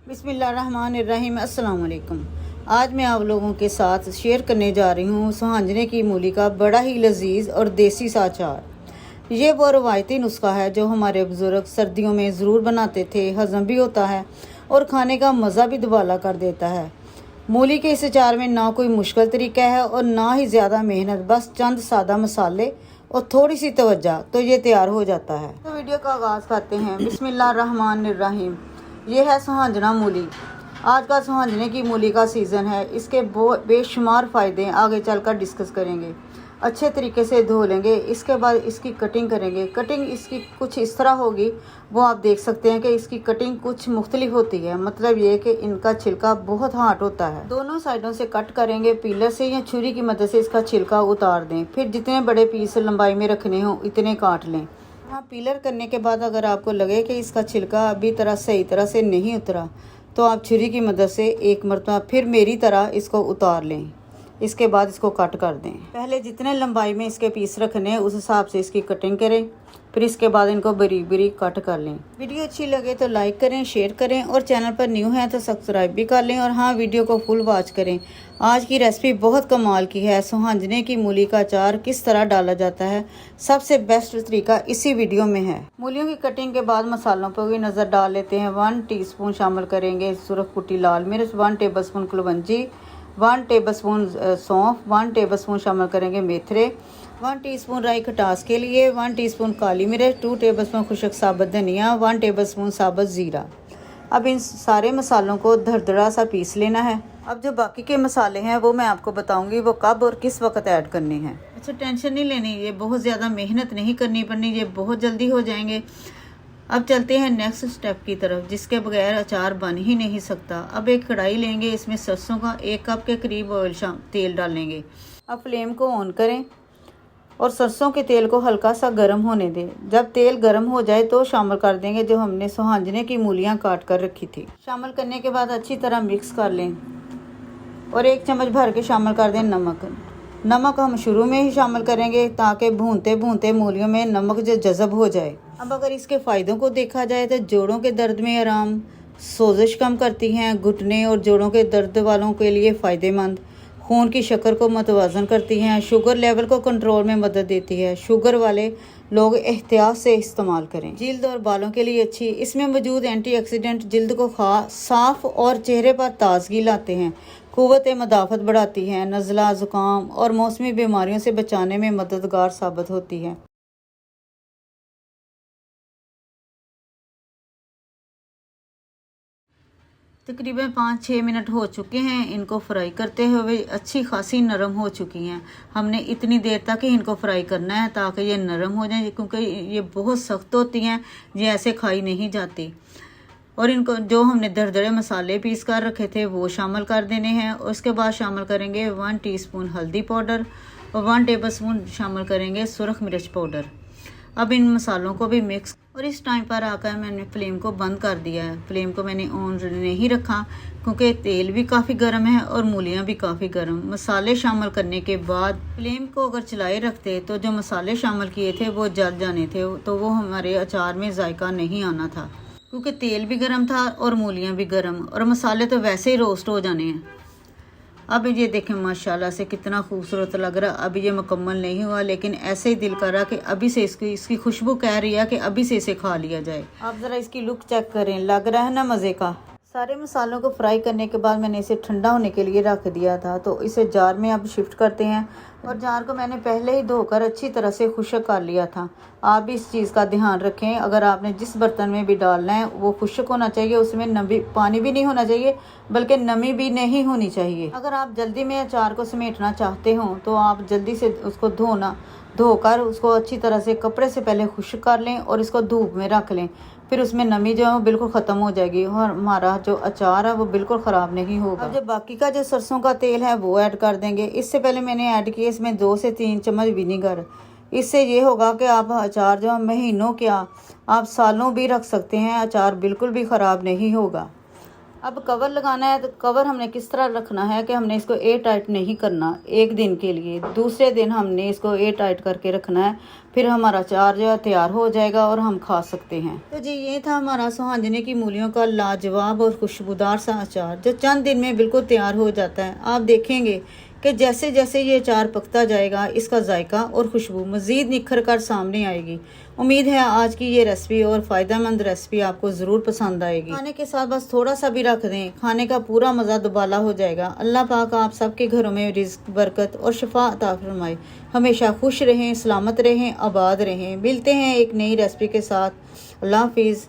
बिस्मिल्लाहिर्रहमानिर्रहीम। अस्सलाम वालेकुम। आज मैं आप लोगों के साथ शेयर करने जा रही हूँ सुहांजने की मूली का बड़ा ही लजीज और देसी सा अचार। ये वो रवायती नुस्खा है जो हमारे बुजुर्ग सर्दियों में ज़रूर बनाते थे। हज़म भी होता है और खाने का मज़ा भी दुबाला कर देता है। मूली के इस अचार में ना कोई मुश्किल तरीका है और ना ही ज़्यादा मेहनत, बस चंद सादा मसाले और थोड़ी सी तवज्जो तो ये तैयार हो जाता है। तो वीडियो का आगाज़ करते हैं। बिस्मिल्लाहिर्रहमानिर्रहीम। ये है सुहांजना मूली। आज का सुहांजने की मूली का सीज़न है। इसके बेशुमार फ़ायदे आगे चलकर डिस्कस करेंगे। अच्छे तरीके से धो लेंगे। इसके बाद इसकी कटिंग करेंगे। कटिंग इसकी कुछ इस तरह होगी, वो आप देख सकते हैं कि इसकी कटिंग कुछ मुख्तलिफ होती है। मतलब ये कि इनका छिलका बहुत हार्ड होता है। दोनों साइडों से कट करेंगे। पीलर से या छुरी की मदद से इसका छिलका उतार दें। फिर जितने बड़े पीस लंबाई में रखने हों इतने काट लें। हाँ, पीलर करने के बाद अगर आपको लगे कि इसका छिलका अभी सही तरह से नहीं उतरा तो आप छुरी की मदद से एक मरतबा फिर मेरी तरह इसको उतार लें। इसके बाद इसको कट कर दें। पहले जितने लंबाई में इसके पीस रखने हैं उस हिसाब से इसकी कटिंग करें। फिर इसके बाद इनको बारीक बारीक कट कर लें। वीडियो अच्छी लगे तो लाइक करें, शेयर करें और चैनल पर न्यू हैं तो सब्सक्राइब भी कर लें। और हाँ, वीडियो को फुल वॉच करें। आज की रेसिपी बहुत कमाल की है। सुहांजने की मूली का अचार किस तरह डाला जाता है, सबसे बेस्ट तरीका इसी वीडियो में है। मूलियों की कटिंग के बाद मसालों पर भी नज़र डाल लेते हैं। 1 टीस्पून शामिल करेंगे सुरख कुटी लाल मिर्च, 1 टेबलस्पून कुलवंजी, 1 टेबलस्पून सौंफ, 1 टेबलस्पून शामिल करेंगे मेथरे, 1 टीस्पून राई खटास के लिए, 1 टीस्पून काली मिर्च, 2 टेबलस्पून खुशक साबुत धनिया, 1 टेबलस्पून साबुत ज़ीरा। अब इन सारे मसालों को दरदरा सा पीस लेना है। अब जो बाकी के मसाले हैं वो मैं आपको बताऊंगी वो कब और किस वक्त ऐड करने हैं। अच्छा, टेंशन नहीं लेनी, ये बहुत ज़्यादा मेहनत नहीं करनी पड़नी, ये बहुत जल्दी हो जाएंगे। अब चलते हैं नेक्स्ट स्टेप की तरफ, जिसके बगैर अचार बन ही नहीं सकता। अब एक कढ़ाई लेंगे, इसमें सरसों का 1 कप के करीब तेल डालेंगे। अब फ्लेम को ऑन करें और सरसों के तेल को हल्का सा गर्म होने दें। जब तेल गर्म हो जाए तो शामिल कर देंगे जो हमने सुहांजने की मूलियां काट कर रखी थी। शामिल करने के बाद अच्छी तरह मिक्स कर लें और 1 चम्मच भर के शामिल कर दें नमक। नमक हम शुरू में ही शामिल करेंगे ताकि भूनते भूनते मूलियों में नमक जज़ब हो जाए। अब अगर इसके फ़ायदों को देखा जाए तो जोड़ों के दर्द में आराम, सोजिश कम करती हैं, घुटने और जोड़ों के दर्द वालों के लिए फ़ायदेमंद, खून की शक्कर को मतवाज़न करती हैं, शुगर लेवल को कंट्रोल में मदद देती है। शुगर वाले लोग एहतियात से इस्तेमाल करें। जिल्द और बालों के लिए अच्छी। इसमें मौजूद एंटीऑक्सीडेंट जिल्द को साफ और चेहरे पर ताजगी लाते हैं, क़ुव्वत मदाफ़त बढ़ाती हैं, नज़ला, ज़ुकाम और मौसमी बीमारियों से बचाने में मददगार साबित होती है। तकरीबन 5-6 मिनट हो चुके हैं इनको फ्राई करते हुए। अच्छी खासी नरम हो चुकी हैं। हमने इतनी देर तक ही इनको फ्राई करना है ताकि ये नरम हो जाए, क्योंकि ये बहुत सख्त होती हैं, ये ऐसे खाई नहीं जाती। और इनको जो हमने दरदरे मसाले पीस कर रखे थे वो शामिल कर देने हैं। और उसके बाद शामिल करेंगे 1 टीस्पून हल्दी पाउडर और 1 टेबलस्पून शामिल करेंगे सुरख मिर्च पाउडर। अब इन मसालों को भी मिक्स, और इस टाइम पर आकर मैंने फ्लेम को बंद कर दिया है। फ्लेम को मैंने ऑन नहीं रखा क्योंकि तेल भी काफ़ी गर्म है और मूलियाँ भी काफ़ी गर्म। मसाले शामिल करने के बाद फ्लेम को अगर चलाए रखते तो जो मसाले शामिल किए थे वो जल जाने थे, तो वो हमारे अचार में जायका नहीं आना था, क्योंकि तेल भी गर्म था और मूलियाँ भी गर्म और मसाले तो वैसे ही रोस्ट हो जाने हैं। अब ये देखें माशाल्लाह से कितना खूबसूरत लग रहा। अभी ये मुकम्मल नहीं हुआ, लेकिन ऐसे ही दिल कर रहा कि अभी से इसकी खुशबू कह रही है कि अभी से इसे खा लिया जाए। आप ज़रा इसकी लुक चेक करें, लग रहा है ना मज़े का। सारे मसालों को फ्राई करने के बाद मैंने इसे ठंडा होने के लिए रख दिया था, तो इसे जार में अब शिफ्ट करते हैं। और जार को मैंने पहले ही धोकर अच्छी तरह से खुश्क कर लिया था। आप भी इस चीज़ का ध्यान रखें, अगर आपने जिस बर्तन में भी डालना है वो खुश्क होना चाहिए, उसमें नमी पानी भी नहीं होना चाहिए, बल्कि नमी भी नहीं होनी चाहिए। अगर आप जल्दी में अचार को समेटना चाहते हो तो आप जल्दी से उसको धोकर उसको अच्छी तरह से कपड़े से पहले खुश्क कर लें और इसको धूप में रख लें। फिर उसमें नमी जो है वो बिल्कुल ख़त्म हो जाएगी और हमारा जो अचार है वो बिल्कुल ख़राब नहीं होगा। अब जो बाकी का जो सरसों का तेल है वो ऐड कर देंगे। इससे पहले मैंने ऐड किया इसमें 2 से 3 चम्मच विनीगर। इससे ये होगा कि आप अचार जो महीनों क्या आप सालों भी रख सकते हैं, अचार बिल्कुल भी ख़राब नहीं होगा। अब कवर लगाना है, तो कवर हमने किस तरह रखना है कि हमने इसको एयर टाइट नहीं करना एक दिन के लिए, दूसरे दिन हमने इसको एयर टाइट करके रखना है। फिर हमारा अचार जो है तैयार हो जाएगा और हम खा सकते हैं। तो जी ये था हमारा सुहांजने की मूलियों का लाजवाब और खुशबूदार सा अचार, जो चंद दिन में बिल्कुल तैयार हो जाता है। आप देखेंगे कि जैसे जैसे ये अचार पकता जाएगा इसका जायका और खुशबू मज़ीद निखर कर सामने आएगी। उम्मीद है आज की ये रेसिपी और फ़ायदेमंद रेसिपी आपको ज़रूर पसंद आएगी। खाने के साथ बस थोड़ा सा भी रख दें, खाने का पूरा मज़ा दुबाला हो जाएगा। अल्लाह पाक आप सबके घरों में रिज़्क, बरकत और शिफा अता फरमाए। हमेशा खुश रहें, सलामत रहें, आबाद रहें। मिलते हैं एक नई रेसिपी के साथ। अल्लाह हाफिज़।